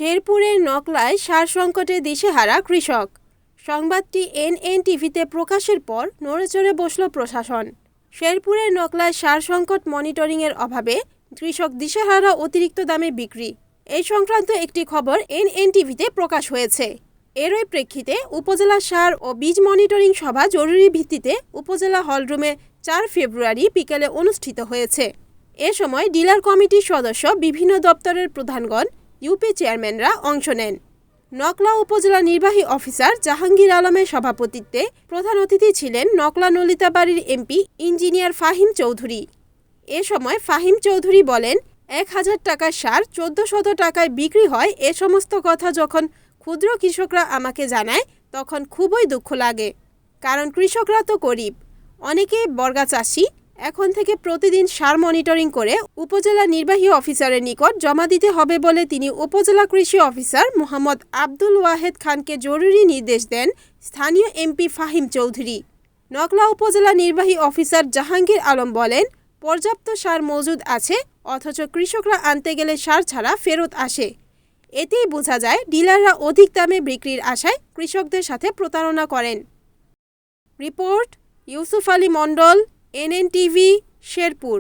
শেরপুরের নকলায় সার সংকটে দিশেহারা কৃষক। সংবাদটি এনএনটিভিতে প্রকাশের পর নড়েচড়ে বসল প্রশাসন। শেরপুরের নকলায় সার সংকট মনিটরিংয়ের অভাবে কৃষক দিশেহারা, অতিরিক্ত দামে বিক্রি, এই সংক্রান্ত একটি খবর এনএনটিভিতে প্রকাশ হয়েছে। এরই প্রেক্ষিতে উপজেলা সার ও বীজ মনিটরিং সভা জরুরি ভিত্তিতে উপজেলা হলরুমে 4 ফেব্রুয়ারি বিকেলে অনুষ্ঠিত হয়েছে। এ সময় ডিলার কমিটির সদস্য, বিভিন্ন দপ্তরের প্রধানগণ, ইউপি চেয়ারম্যানরা অংশ নেন। নকলা উপজেলা নির্বাহী অফিসার জাহাঙ্গীর আলমের সভাপতিত্বে প্রধান অতিথি ছিলেন নকলা নলিতাবাড়ীর এমপি ইঞ্জিনিয়ার ফাহিম চৌধুরী। এ সময় ফাহিম চৌধুরী বলেন, 1000 টাকার সার 1400 টাকায় বিক্রি হয়, এ সমস্ত কথা যখন ক্ষুদ্র কৃষকরা আমাকে জানায় তখন খুবই দুঃখ লাগে। কারণ কৃষকরা তো গরিব, অনেকে বর্গা চাষি। এখন থেকে প্রতিদিন সার মনিটরিং করে উপজেলা নির্বাহী অফিসারের নিকট জমা দিতে হবে বলে তিনি উপজেলা কৃষি অফিসার মোহাম্মদ আব্দুল ওয়াহেদ খানকে জরুরি নির্দেশ দেন স্থানীয় এমপি ফাহিম চৌধুরী। নকলা উপজেলা নির্বাহী অফিসার জাহাঙ্গীর আলম বলেন, পর্যাপ্ত সার মজুদ আছে, অথচ কৃষকরা আনতে গেলে সার ছাড়া ফেরত আসে। এতেই বোঝা যায় ডিলাররা অধিক দামে বিক্রির আশায় কৃষকদের সাথে প্রতারণা করেন। রিপোর্ট ইউসুফ আলী মণ্ডল, এনএনটিভি, শেরপুর।